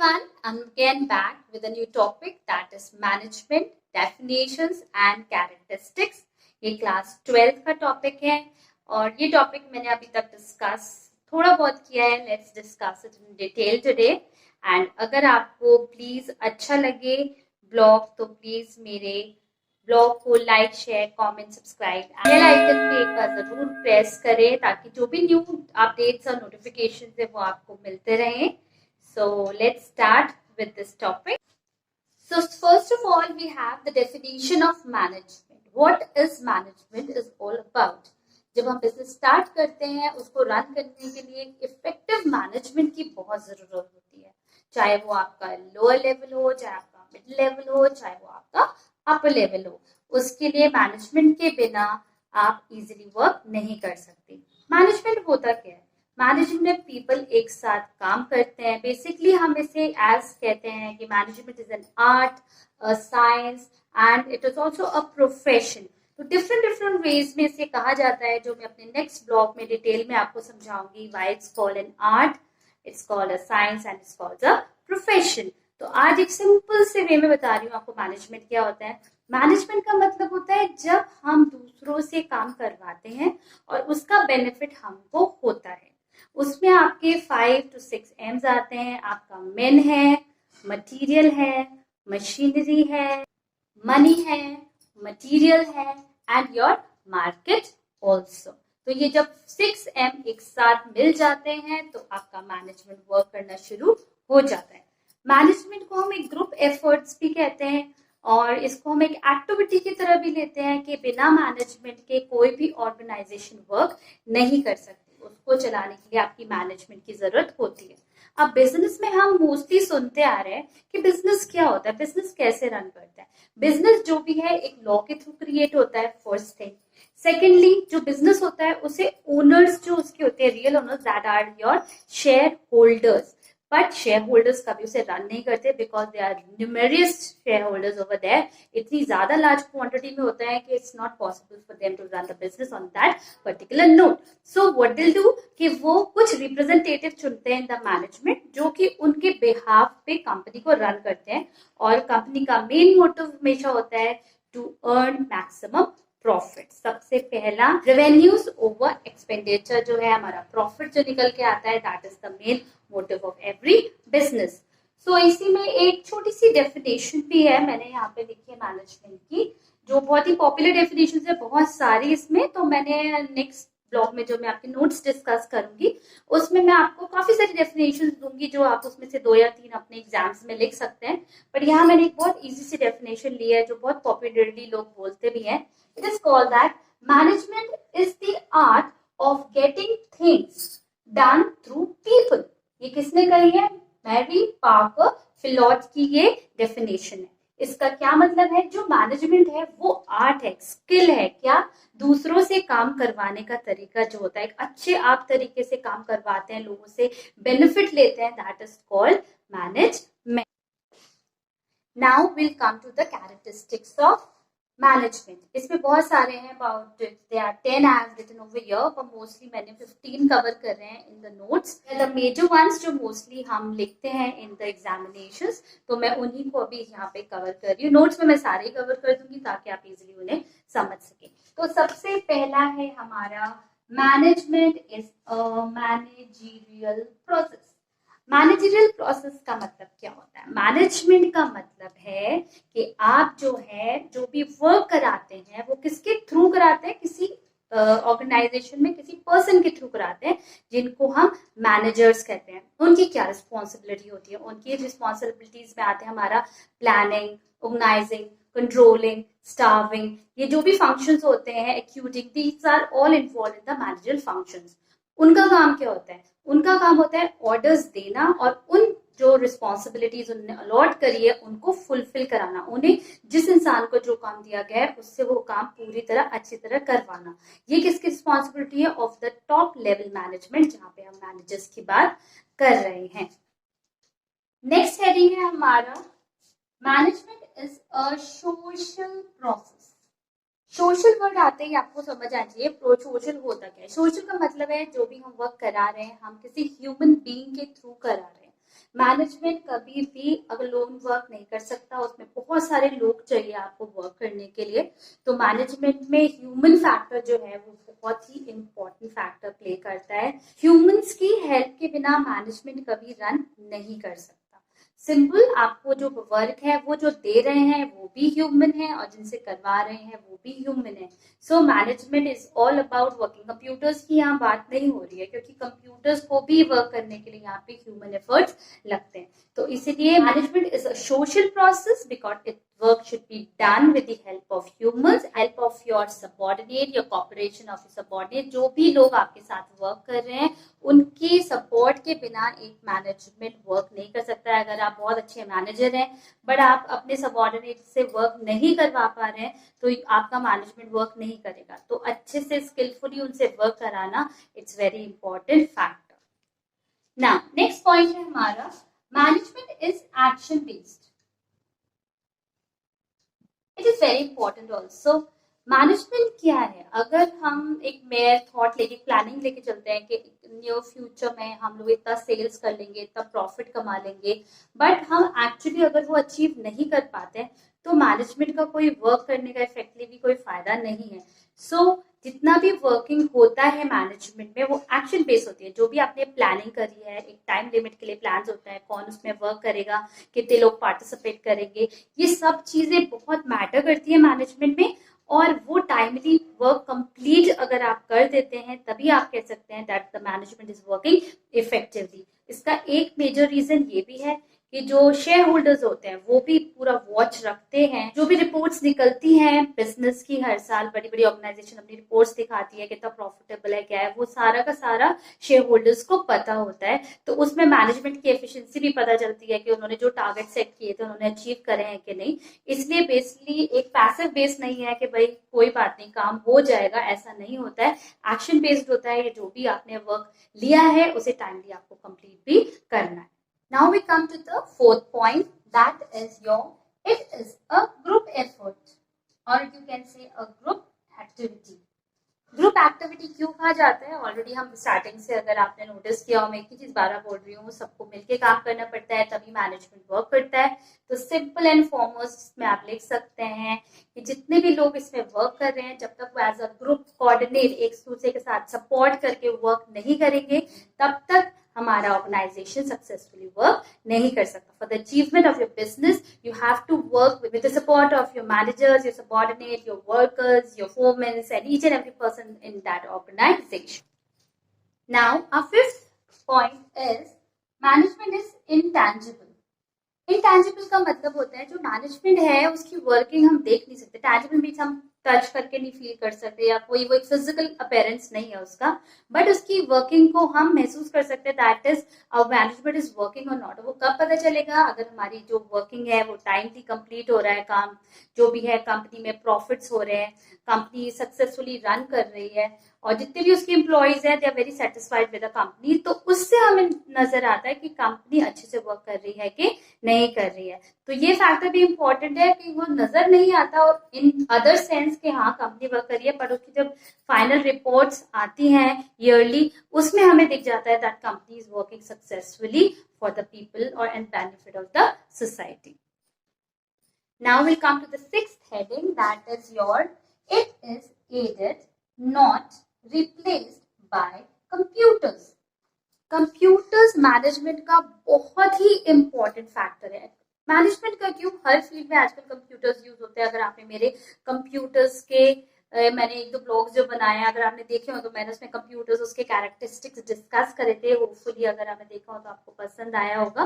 everyone, I'm again back with a new topic that is management, definitions and characteristics. ये class 12 का topic है और ये topic मैंने अभी तक डिस्कस थोड़ा बहुत किया है. Let's discuss it in detail today. And अगर आपको प्लीज अच्छा लगे ब्लॉग तो प्लीज मेरे ब्लॉग को like, share, comment, subscribe, bell icon पे एक बार जरूर प्रेस करें ताकि जो भी न्यू अपडेट्स और नोटिफिकेशन है वो आपको मिलते रहें. So let's start with this topic. So first of all, we have the definition of management. What is management is all about. जब हम बिजनेस स्टार्ट करते हैं उसको रन करने के लिए इफेक्टिव मैनेजमेंट की बहुत जरूरत होती है. चाहे वो आपका लोअर लेवल हो, चाहे आपका मिड लेवल हो, चाहे वो आपका अपर लेवल हो, उसके लिए मैनेजमेंट के बिना आप इजीली वर्क नहीं कर सकते. मैनेजमेंट होता क्या है? मैनेजमेंट में पीपल एक साथ काम करते हैं. बेसिकली हम इसे एज कहते हैं कि management is an art, a science and it is also a profession. तो डिफरेंट वेज में इसे कहा जाता है जो मैं अपने नेक्स्ट ब्लॉग में डिटेल में आपको समझाऊंगी. Why it's called an art, it's called a science and it's called a profession. तो आज एक सिंपल से वे में बता रही हूँ आपको मैनेजमेंट क्या होता है. मैनेजमेंट का मतलब होता है जब हम दूसरों से काम करवाते हैं और उसका बेनिफिट हमको होता है. उसमें आपके 5 to 6 एम्स आते हैं. आपका मेन है, मटेरियल है, मशीनरी है, मनी है, मटेरियल है एंड योर मार्केट ऑल्सो. तो ये जब 6 एम एक साथ मिल जाते हैं तो आपका मैनेजमेंट वर्क करना शुरू हो जाता है. मैनेजमेंट को हम एक ग्रुप एफर्ट्स भी कहते हैं और इसको हम एक एक्टिविटी की तरह भी लेते हैं कि बिना मैनेजमेंट के कोई भी ऑर्गेनाइजेशन वर्क नहीं कर सकती. उसको चलाने के लिए आपकी मैनेजमेंट की जरूरत होती है. अब बिजनेस में हम मोस्टली सुनते आ रहे हैं कि बिजनेस क्या होता है, बिजनेस कैसे रन करता है. बिजनेस जो भी है एक लॉ के थ्रू क्रिएट होता है, फर्स्ट थिंग. सेकेंडली जो बिजनेस होता है उसे ओनर्स जो उसके होते हैं, real owners, that are your shareholders. But shareholders कभी उसे रन नहीं करते because they are numerous shareholders over there. इतनी ज्यादा लार्ज क्वांटिटी में होता है कि it's not possible for them to run the business on that particular note. So what they do कि वो कुछ रिप्रेजेंटेटिव चुनते हैं इन द मैनेजमेंट जो कि उनके बिहाफ पे कंपनी को रन करते हैं. और कंपनी का मेन मोटिव हमेशा होता है टू अर्न मैक्सिमम प्रॉफिट. सबसे पहला रेवेन्यूज ओवर एक्सपेंडिचर जो है, हमारा प्रॉफिट जो निकल के आता है, that is the main motive of every business. So इसी में एक छोटी सी डेफिनेशन भी है मैंने यहाँ पे लिखी है मैनेजमेंट की, जो बहुत ही पॉपुलर डेफिनेशन है, बहुत सारी इसमें. तो मैंने नेक्स्ट ब्लॉग में जो मैं आपके नोट्स डिस्कस करूंगी उसमें मैं आपको काफी सारी डेफिनेशन दूंगी जो आप उसमें से 2 या 3 अपने एग्जाम्स में लिख सकते हैं. बट यहाँ मैंने एक बहुत इजी सी डेफिनेशन ली है जो बहुत पॉपुलरली लोग बोलते भी हैं. It is called that management is the art of getting things done through people. ये किसने कही है? मैरी पार्कर फिलॉट की ये डेफिनेशन है. इसका क्या मतलब है? जो मैनेजमेंट है वो आर्ट है, स्किल है. क्या? दूसरों से काम करवाने का तरीका जो होता है, एक अच्छे आप तरीके से काम करवाते हैं, लोगों से बेनिफिट लेते हैं, that is called management. Now will come to the characteristics of management. इसमें बहुत सारे हैं, about they are 10 I have written over here, पर मोस्टली मैंने 15 कवर कर रहे हैं in the notes. The major ones जो मोस्टली हम लिखते हैं इन द एग्जामिनेशंस, तो मैं उन्हीं को अभी यहाँ पे कवर कर रही हूँ. नोट्स में मैं सारे कवर कर दूंगी ताकि आप इजीली उन्हें समझ सकें. तो सबसे पहला है हमारा management is a managerial process. Managerial process का मतलब क्या होता है? मैनेजमेंट का मतलब है कि आप जो है जो भी वर्क कराते हैं वो किसके थ्रू कराते हैं? किसी ऑर्गेनाइजेशन में किसी पर्सन के थ्रू कराते हैं जिनको हम मैनेजर्स कहते हैं. उनकी क्या रिस्पॉन्सिबिलिटी होती है? उनकी रिस्पॉन्सिबिलिटीज में आते हैं हमारा प्लानिंग, ऑर्गेनाइजिंग, कंट्रोलिंग, स्टाफिंग. ये जो भी फंक्शंस होते हैं, actuating, these are all involve in the managerial functions. उनका काम क्या होता है? उनका काम होता है ऑर्डर्स देना और उन जो रिस्पॉन्सिबिलिटीज उन्होंने अलॉट करी है उनको फुलफिल कराना. उन्हें जिस इंसान को जो काम दिया गया है उससे वो काम पूरी तरह अच्छी तरह करवाना. ये किसकी रिस्पॉन्सिबिलिटी है? Of the top level management, जहां पे हम मैनेजर्स की बात कर रहे हैं. नेक्स्ट हेडिंग है हमारा management is a social process. Social word आते ही आपको समझ आ चाहिए सोशल होता क्या है. सोशल का मतलब है जो भी हम वर्क करा रहे हैं हम किसी ह्यूमन बीइंग के थ्रू करा रहे हैं. मैनेजमेंट कभी भी अलोन वर्क नहीं कर सकता, उसमें बहुत सारे लोग चाहिए आपको वर्क करने के लिए। तो मैनेजमेंट में ह्यूमन फैक्टर जो है वो बहुत ही इम्पोर्टेंट फैक्टर प्ले करता है। ह्यूमंस की हेल्प के बिना मैनेजमेंट कभी रन नहीं कर सकता। सिंपल, आपको जो वर्क है वो जो दे रहे हैं वो भी ह्यूमन है और जिनसे करवा रहे हैं वो भी ह्यूमन है। So management is all about working. Computers की यहाँ बात नहीं हो रही है क्योंकि कंप्यूटर्स को भी वर्क करने के लिए यहाँ पे ह्यूमन एफर्ट्स लगते हैं। तो इसीलिए management is a social process because it work should be done with the help of humans, help of your subordinate, your cooperation of your subordinate। जो भी लोग आपके साथ वर्क कर रहे हैं उनकी सपोर्ट के बिना एक मैनेजमेंट वर्क नहीं कर सकता है। अगर आप बहुत अच्छे मैनेजर हैं बट आप अपने सबॉर्डिनेट से वर्क नहीं करवा पा रहे हैं तो आपका मैनेजमेंट वर्क नहीं करेगा। तो अच्छे से स्किलफुली उनसे वर्क कराना it's very important factor. Now next point है हमारा, management is action based. It is very important also. Management क्या है? अगर हम एक मेयर थॉट लेके प्लानिंग लेके चलते हैं कि नियर फ्यूचर में हम लोग इतना सेल्स कर लेंगे, इतना प्रॉफिट कमा लेंगे, बट हम एक्चुअली अगर वो अचीव नहीं कर पाते तो मैनेजमेंट का कोई वर्क करने का इफेक्टिवली कोई फायदा नहीं है। सो जितना भी वर्किंग होता है मैनेजमेंट में वो एक्शन बेस्ड होती है। जो भी आपने प्लानिंग करी है, एक टाइम लिमिट के लिए प्लान होता है, कौन उसमें वर्क करेगा, कितने लोग पार्टिसिपेट करेंगे, ये सब चीजें बहुत मैटर करती है मैनेजमेंट में। और वो टाइमली वर्क कंप्लीट अगर आप कर देते हैं तभी आप कह सकते हैं that the management is working effectively. इसका एक मेजर रीजन ये भी है कि जो शेयर होल्डर्स होते हैं वो भी पूरा वॉच रखते हैं। जो भी रिपोर्ट्स निकलती हैं बिजनेस की, हर साल बड़ी बड़ी ऑर्गेनाइजेशन अपनी रिपोर्ट्स दिखाती है कितना प्रॉफिटेबल है, क्या है, वो सारा का सारा शेयर होल्डर्स को पता होता है। तो उसमें मैनेजमेंट की एफिशिएंसी भी पता चलती है कि उन्होंने जो टारगेट सेट किए थे उन्होंने अचीव करे हैं कि नहीं। इसलिए बेसिकली एक पैसिव बेस नहीं है कि भाई कोई बात नहीं काम हो जाएगा, ऐसा नहीं होता है। एक्शन बेस्ड होता है, जो भी आपने वर्क लिया है उसे टाइमली आपको कंप्लीट भी करना है। Now we come to the fourth point, that is it is a group effort or you can say a group activity। Group activity क्यों कहा जाता है? ऑलरेडी हम स्टार्टिंग से अगर आपने नोटिस किया हो, मैं एक ही चीज बार बोल रही हूँ, सबको मिलके काम करना पड़ता है तभी मैनेजमेंट वर्क करता है। तो सिंपल एंड फॉर्मोस्ट में आप लिख सकते हैं कि जितने भी लोग इसमें वर्क कर रहे हैं जब तक वो एज अ ग्रुप कोऑर्डिनेट एक दूसरे के साथ सपोर्ट करके वर्क नहीं करेंगे तब तक हमारा ऑर्गेनाइजेशन सक्सेसफुली वर्क नहीं कर सकता। For the achievement of your business you have to work with the support of your managers, your subordinate, your workers, your foreman and each and every person in that organisation. Now our fifth point is management is intangible. Intangible का मतलब होता है जो management है उसकी working हम देख नहीं सकते। टैंजिबल मीन्स हम टच करके नहीं फील कर सकते या कोई वो एक फिजिकल अपीयरेंस नहीं है उसका, बट उसकी वर्किंग को हम महसूस कर सकते हैं। That is our management is working और नॉट। वो कब पता चलेगा? अगर हमारी जो वर्किंग है वो टाइमली कंप्लीट हो रहा है, काम जो भी है, कंपनी में प्रॉफिट्स हो रहे हैं, कंपनी सक्सेसफुली रन कर रही है और जितने भी उसके एम्प्लॉयज हैं they are very satisfied with the company. तो उससे हमें नजर आता है कि कंपनी अच्छे से वर्क कर रही है कि नहीं कर रही है। तो ये फैक्टर भी इंपॉर्टेंट है कि वो नजर नहीं आता और इन अदर सेंस कि हाँ कंपनी वर्क कर रही है, पर उसकी जब फाइनल रिपोर्ट्स आती हैं ईयरली उसमें हमें दिख जाता है that company is working successfully for the people और and benefit of the society. Now we'll come to the sixth heading, that is your it is aided not replaced by computers। Computers management का बहुत ही important factor है। Management का क्यों? हर field में आजकल computers use होते हैं। अगर आपने मेरे कंप्यूटर्स के मैंने एक दो ब्लॉग्स जो बनाए हैं अगर आपने देखे हो तो मैंने उसमें कंप्यूटर्स उसके कैरेक्टरिस्टिक्स डिस्कस करे थे। होपफुली अगर आपने देखा हो तो आपको पसंद आया होगा।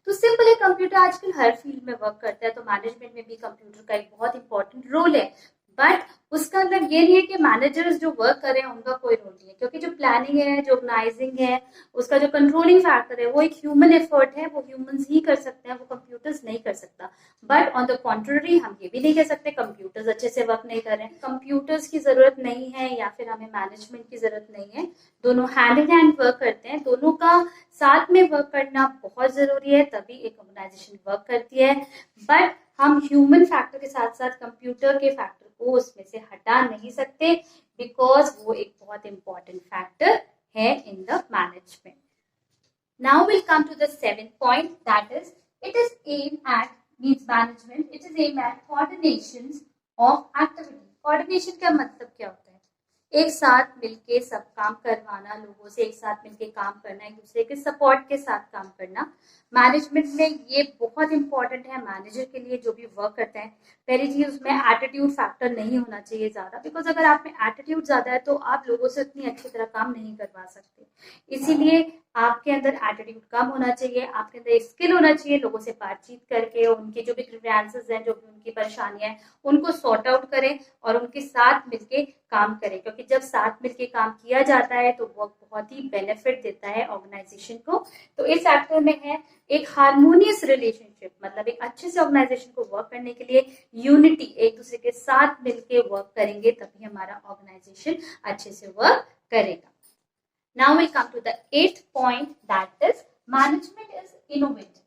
तो सिंपल है, कंप्यूटर आजकल हर फील्ड में वर्क करता है, तो मैनेजमेंट में भी कंप्यूटर का एक बहुत इंपॉर्टेंट रोल है। बट उसका मतलब ये नहीं है कि मैनेजर्स जो वर्क कर रहे हैं उनका कोई रोल नहीं है, क्योंकि जो प्लानिंग है, जो ऑर्गेनाइजिंग है, उसका जो कंट्रोलिंग फैक्टर है वो एक ह्यूमन एफर्ट है, वो ह्यूमंस ही कर सकते हैं, वो कंप्यूटर्स नहीं कर सकता। बट ऑन द कॉन्ट्ररी हम ये भी नहीं कह सकते कंप्यूटर्स अच्छे से वर्क नहीं कर रहे हैं। कंप्यूटर्स की जरूरत नहीं है या फिर हमें मैनेजमेंट की जरूरत नहीं है, दोनों हैंड इन हैंड वर्क करते हैं। दोनों का साथ में वर्क करना बहुत जरूरी है, तभी एक ऑर्गेनाइजेशन वर्क करती है। बट हम ह्यूमन फैक्टर के साथ साथ कंप्यूटर के फैक्टर को उसमें से हटा नहीं सकते, बिकॉज वो एक बहुत इंपॉर्टेंट फैक्टर है in the management. Now we'll come to the 7th point, that is it is aimed at means management, it is aimed at coordinations of activity. Coordination का मतलब क्या होता है? एक साथ मिलके सब काम करवाना, लोगों से एक साथ मिलके काम करना, एक दूसरे के सपोर्ट के साथ काम करना। मैनेजमेंट में ये बहुत इंपॉर्टेंट है मैनेजर के लिए जो भी वर्क करते हैं। पहली चीज उसमें एटीट्यूड फैक्टर नहीं होना चाहिए ज्यादा, बिकॉज अगर आप में एटीट्यूड ज्यादा है तो आप लोगों से उतनी अच्छी तरह काम नहीं करवा सकते। इसीलिए आपके अंदर एटीट्यूड कम होना चाहिए, आपके अंदर एक स्किल होना चाहिए लोगों से बातचीत करके उनके जो भी ग्रीवेंसेस हैं, जो भी उनकी परेशानियां हैं, उनको सॉर्ट आउट करें और उनके साथ मिलके काम करें, क्योंकि जब साथ मिलके काम किया जाता है तो वो बहुत ही बेनिफिट देता है ऑर्गेनाइजेशन को। तो इस फैक्टर में है एक हार्मोनियस रिलेशनशिप, मतलब एक अच्छे से ऑर्गेनाइजेशन को वर्क करने के लिए यूनिटी, एक दूसरे के साथ मिलके वर्क करेंगे तभी हमारा ऑर्गेनाइजेशन अच्छे से वर्क करेगा। Now we come to the 8th point, that is management is innovative.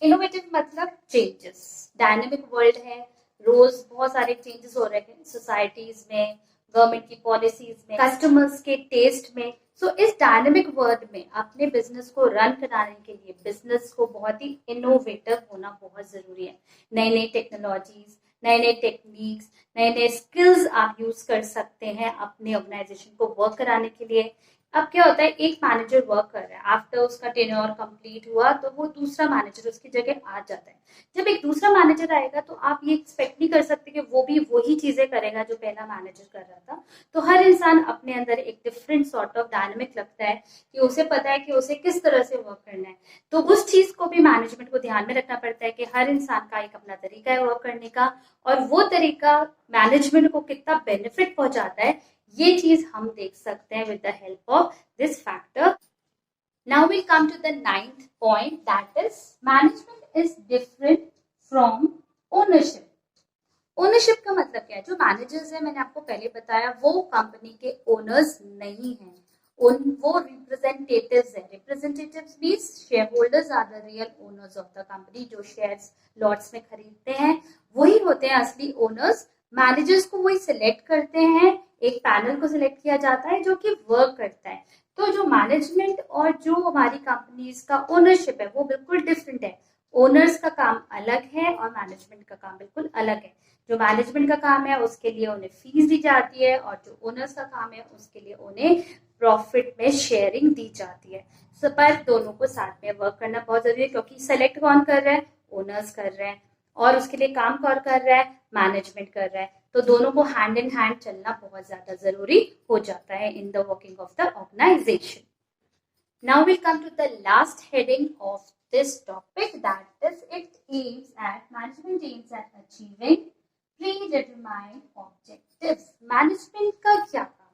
Innovative मतलब changes, dynamic world है, रोज बहुत सारे चेंजेस हो रहे हैं सोसाइटीज में, गवर्नमेंट की पॉलिसीज में, कस्टमर्स के टेस्ट में। सो इस डायनेमिक वर्ल्ड में अपने बिजनेस को रन कराने के लिए बिजनेस को बहुत ही इनोवेटिव होना बहुत जरूरी है। नई नई टेक्नोलॉजीज, नए नए टेक्निक्स, नए नए स्किल्स आप यूज कर सकते हैं अपने ऑर्गेनाइजेशन को वर्क कराने के लिए। अब क्या होता है, एक मैनेजर वर्क कर रहा है, आफ्टर उसका टेन्योर कंप्लीट हुआ तो वो दूसरा मैनेजर उसकी जगह आ जाता है। जब एक दूसरा मैनेजर आएगा तो आप ये एक्सपेक्ट नहीं कर सकते कि वो भी वही चीजें करेगा जो पहला मैनेजर कर रहा था। तो हर इंसान अपने अंदर एक डिफरेंट सॉर्ट ऑफ डायनेमिक लगता है कि उसे पता है कि उसे किस तरह से वर्क करना है। तो उस चीज को भी मैनेजमेंट को ध्यान में रखना पड़ता है कि हर इंसान का एक अपना तरीका है वर्क करने का, और वो तरीका मैनेजमेंट को कितना बेनिफिट पहुंचाता है ये चीज हम देख सकते हैं with the help of this factor. Now we come to the 9th point, that is management is different from ownership. Ownership का मतलब क्या है? जो मैनेजर्स है, मैंने आपको पहले बताया, वो कंपनी के ओनर्स नहीं है, वो रिप्रेजेंटेटिव्स है। Representatives means share holders are the real owners of the company. जो शेयर्स लॉट्स में खरीदते हैं वही होते हैं असली ओनर्स। मैनेजर्स को वही सिलेक्ट करते हैं, एक पैनल को सिलेक्ट किया जाता है जो कि वर्क करता है। तो जो मैनेजमेंट और जो हमारी कंपनीज का ओनरशिप है वो बिल्कुल डिफरेंट है। ओनर्स का काम अलग है और मैनेजमेंट का काम बिल्कुल अलग है। जो मैनेजमेंट का काम है उसके लिए उन्हें फीस दी जाती है, और जो ओनर्स का काम है उसके लिए उन्हें प्रॉफिट में शेयरिंग दी जाती है। पर दोनों को साथ में वर्क करना बहुत जरूरी है, क्योंकि सेलेक्ट कौन कर रहा है? ओनर्स कर रहे हैं, और उसके लिए काम कौन कर रहा है? मैनेजमेंट कर रहा है। तो दोनों को हैंड इन हैंड चलना बहुत ज्यादा जरूरी हो जाता है in the working of the organisation. Now will come to the last heading of this topic, that is management aims at achieving predetermined objectives. Management का क्या काम है?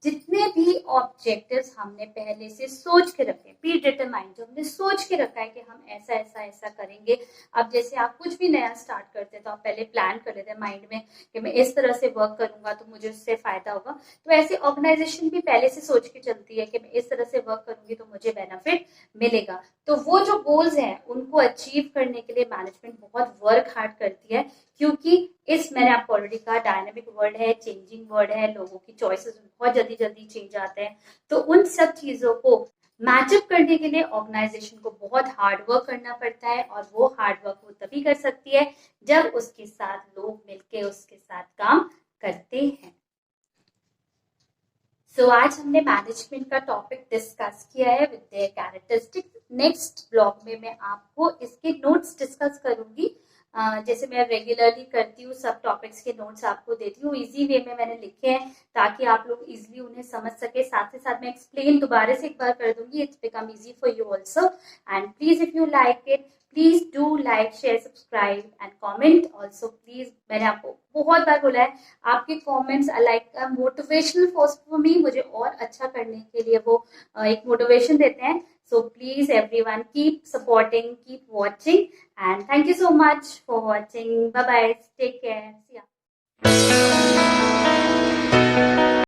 जितने भी ऑब्जेक्टिव्स हमने पहले से सोच के रखे, प्री डिटरमाइंड, जो हमने सोच के रखा है कि हम ऐसा ऐसा ऐसा करेंगे। अब जैसे आप कुछ भी नया स्टार्ट करते हैं तो आप पहले प्लान कर लेते हैं माइंड में कि मैं इस तरह से वर्क करूंगा तो मुझे उससे फायदा होगा। तो ऐसे ऑर्गेनाइजेशन भी पहले से सोच के चलती है कि मैं इस तरह से वर्क करूंगी तो मुझे बेनिफिट मिलेगा। तो वो जो गोल्स हैं उनको अचीव करने के लिए मैनेजमेंट बहुत वर्क हार्ड करती है, क्योंकि मैंने आपको ऑलरेडी कहा, डायनामिक वर्ल्ड है, चेंजिंग वर्ल्ड है, लोगों की चॉइसेस बहुत जल्दी जल्दी चेंज आते हैं। तो उन सब चीजों को मैचअप करने के लिए ऑर्गेनाइजेशन को बहुत हार्ड वर्क करना पड़ता है, और वो हार्ड वर्क वो तभी कर सकती है जब उसके साथ लोग मिलके उसके साथ काम करते हैं। सो आज हमने मैनेजमेंट का टॉपिक डिस्कस किया है with their characteristics. Next blog में मैं आपको इसके नोट्स डिस्कस करूंगी, जैसे मैं रेगुलरली करती हूँ, सब टॉपिक्स के नोट्स आपको देती हूँ। इजी वे में मैंने लिखे हैं ताकि आप लोग इजीली उन्हें समझ सके। साथ ही साथ मैं एक्सप्लेन दोबारा से एक बार कर दूंगी, it's become easy for you also. And please if you like it, please do like, share, subscribe and comment also please. मैंने आपको बहुत बार बोला है, आपके comments are like a motivational force for me, मुझे और अच्छा करने के लिए वो एक मोटिवेशन देते हैं। So please everyone keep supporting, keep watching, and thank you so much for watching. Bye bye. Take care. See ya.